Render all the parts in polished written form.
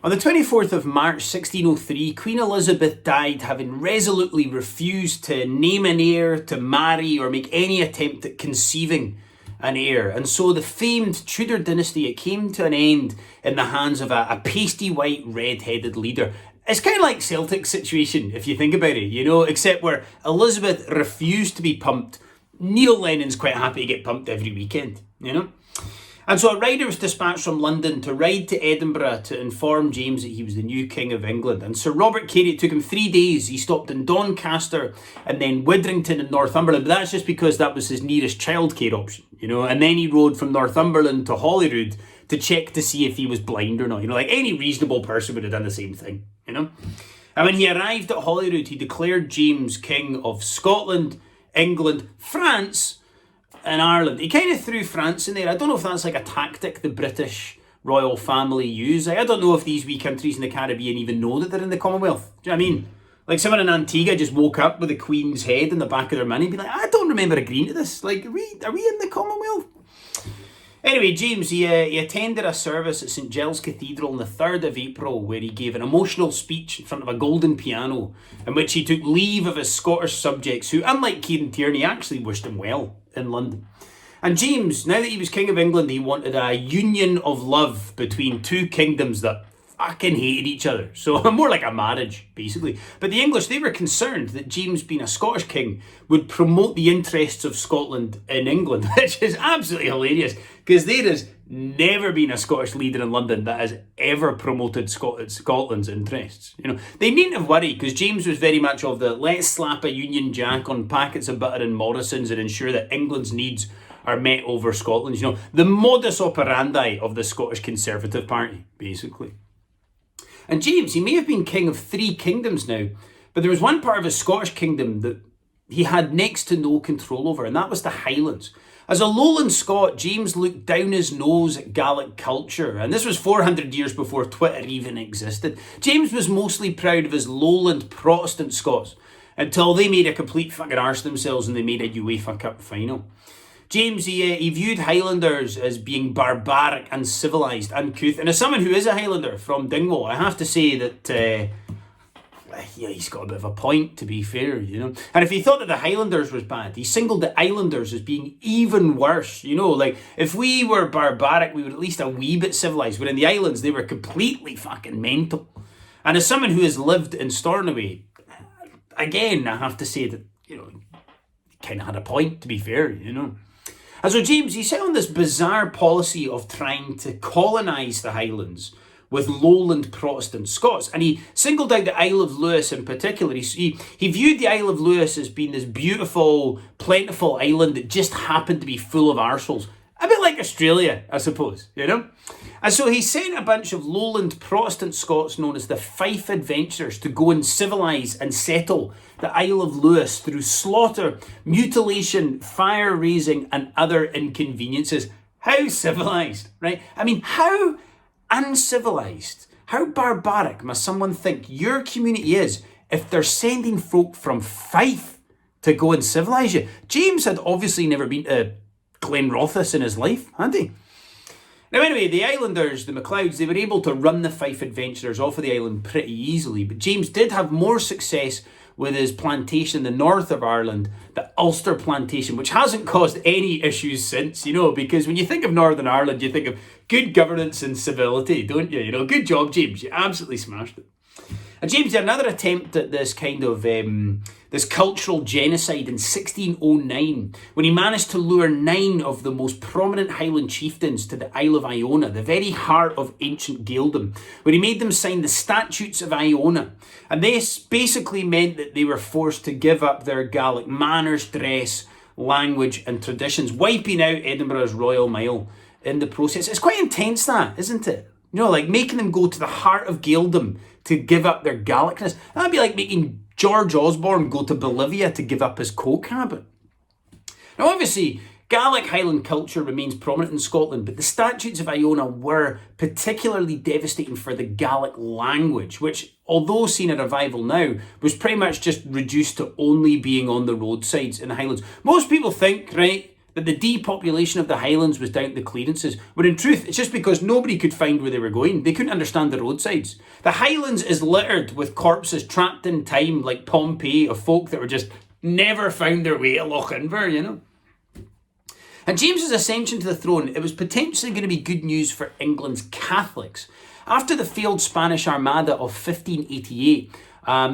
On the 24th of March 1603, Queen Elizabeth died, having resolutely refused to name an heir, to marry, or make any attempt at conceiving an heir. And so the famed Tudor dynasty, it came to an end in the hands of a pasty white red-headed leader. It's kind of like Celtic's situation, if you think about it, except where Elizabeth refused to be pumped. Neil Lennon's quite happy to get pumped every weekend, And so a rider was dispatched from London to ride to Edinburgh to inform James that he was the new King of England. And Sir Robert Carey, it took him 3 days. He stopped in Doncaster and then Widdrington in Northumberland. But that's just because that was his nearest childcare option, And then he rode from Northumberland to Holyrood to check to see if he was blind or not. Like any reasonable person would have done the same thing, And when he arrived at Holyrood, he declared James King of Scotland, England, France, and Ireland. He kind of threw France in there. I don't know if that's like a tactic the British royal family use. I don't know if these wee countries in the Caribbean even know that they're in the Commonwealth. Do you know what I mean? Like someone in Antigua just woke up with the Queen's head in the back of their money and be like, I don't remember agreeing to this. Like, are we in the Commonwealth? Anyway, James, he attended a service at St Giles Cathedral on the 3rd of April where he gave an emotional speech in front of a golden piano in which he took leave of his Scottish subjects who, unlike Kieran Tierney, actually wished him well in London. And James, now that he was King of England, he wanted a union of love between two kingdoms that fucking hated each other. So more like a marriage, basically. But the English, they were concerned that James, being a Scottish king, would promote the interests of Scotland in England, which is absolutely hilarious, because there has never been a Scottish leader in London that has ever promoted Scotland's interests. They needn't have worried, because James was very much of the let's slap a Union Jack on packets of butter and Morrison's and ensure that England's needs are met over Scotland's. The modus operandi of the Scottish Conservative Party, basically. And James, he may have been king of 3 kingdoms now, but there was one part of his Scottish kingdom that he had next to no control over, and that was the Highlands. As a lowland Scot, James looked down his nose at Gaelic culture, and this was 400 years before Twitter even existed. James was mostly proud of his lowland Protestant Scots, until they made a complete fucking arse themselves and they made a UEFA Cup final. James, he viewed Highlanders as being barbaric, uncivilised, uncouth. And as someone who is a Highlander from Dingwall, I have to say that he's got a bit of a point, to be fair, And if he thought that the Highlanders was bad, he singled the Islanders as being even worse, Like, if we were barbaric, we were at least a wee bit civilised. But in the islands, they were completely fucking mental. And as someone who has lived in Stornoway, again, I have to say that, he kind of had a point, to be fair, And so James, he set on this bizarre policy of trying to colonise the Highlands with lowland Protestant Scots. And he singled out the Isle of Lewis in particular. He viewed the Isle of Lewis as being this beautiful, plentiful island that just happened to be full of arseholes. A bit like Australia, I suppose, And so he sent a bunch of lowland Protestant Scots known as the Fife Adventurers to go and civilise and settle the Isle of Lewis through slaughter, mutilation, fire raising and other inconveniences. How civilised, right? I mean, how uncivilised, how barbaric must someone think your community is if they're sending folk from Fife to go and civilise you? James had obviously never been to Glenrothes in his life, hadn't he? Now anyway, the Islanders, the MacLeods, they were able to run the Fife Adventurers off of the island pretty easily, but James did have more success with his plantation in the north of Ireland, the Ulster plantation, which hasn't caused any issues since, because when you think of Northern Ireland, you think of good governance and civility, don't you? Good job, James. You absolutely smashed it. And James had another attempt at this kind of this cultural genocide in 1609 when he managed to lure 9 of the most prominent Highland chieftains to the Isle of Iona, the very heart of ancient Gaeldom, where he made them sign the Statutes of Iona. And this basically meant that they were forced to give up their Gaelic manners, dress, language and traditions, wiping out Edinburgh's Royal Mile in the process. It's quite intense, that, isn't it? Like making them go to the heart of Gaeldom to give up their Gaelicness. That'd be like making George Osborne go to Bolivia to give up his coke habit. Now obviously, Gaelic Highland culture remains prominent in Scotland, but the Statutes of Iona were particularly devastating for the Gaelic language, which, although seen a revival now, was pretty much just reduced to only being on the roadsides in the Highlands. Most people think, right, that the depopulation of the Highlands was down to the clearances, when in truth, it's just because nobody could find where they were going. They couldn't understand the roadsides. The Highlands is littered with corpses trapped in time, like Pompeii, of folk that were just never found their way to Loch Inver, you know. And James's ascension to the throne, it was potentially going to be good news for England's Catholics. After the failed Spanish Armada of 1588,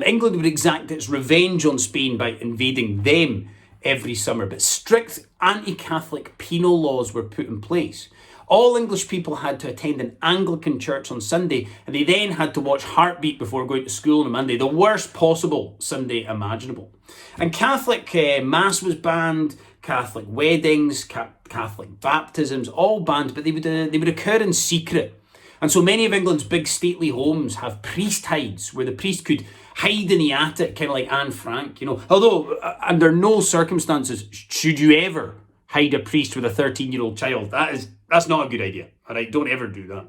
England would exact its revenge on Spain by invading them every summer. But strict anti-Catholic penal laws were put in place. All English people had to attend an Anglican church on Sunday, and they then had to watch Heartbeat before going to school on a Monday. The worst possible Sunday imaginable. And Catholic Mass was banned, Catholic weddings, Catholic baptisms, all banned, but they would occur in secret. And so many of England's big stately homes have priest hides, where the priest could hide in the attic, kind of like Anne Frank, you know. Although, under no circumstances should you ever hide a priest with a 13-year-old child. That's not a good idea. All right, don't ever do that.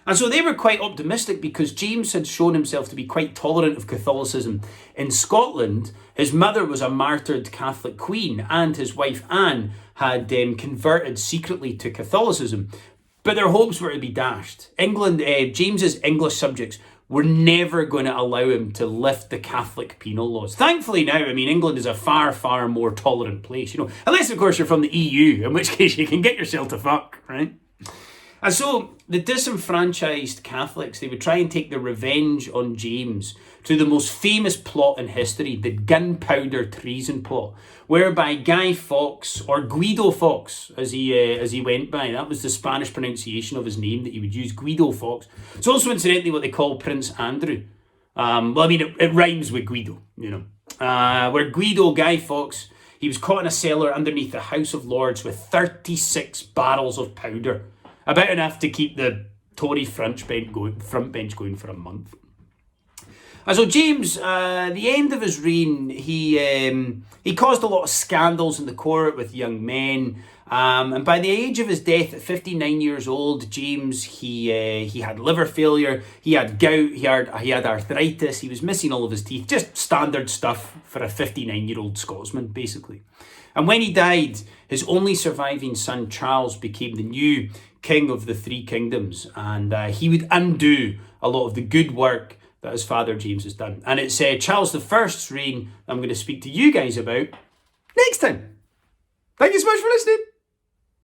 And so they were quite optimistic because James had shown himself to be quite tolerant of Catholicism. In Scotland, his mother was a martyred Catholic queen, and his wife Anne had converted secretly to Catholicism. But their hopes were to be dashed. James's English subjects were never going to allow him to lift the Catholic penal laws. Thankfully now, England is a far, far more tolerant place, you know. Unless, of course, you're from the EU, in which case you can get yourself to fuck, right? And so the disenfranchised Catholics, they would try and take their revenge on James through the most famous plot in history, the gunpowder treason plot, whereby Guy Fawkes, or Guido Fawkes, as he went by, that was the Spanish pronunciation of his name that he would use, Guido Fawkes. It's also incidentally what they call Prince Andrew. It rhymes with Guido, you know. Where Guy Fawkes, he was caught in a cellar underneath the House of Lords with 36 barrels of powder. About enough to keep the Tory front bench going for a month. And so James, the end of his reign, he caused a lot of scandals in the court with young men. And by the age of his death, at 59 years old, James, he had liver failure, he had gout, he had arthritis, he was missing all of his teeth. Just standard stuff for a 59-year-old Scotsman, basically. And when he died, his only surviving son, Charles, became the new king of the three kingdoms. And he would undo a lot of the good work that his father James has done. And it's Charles I's reign I'm going to speak to you guys about next time. Thank you so much for listening.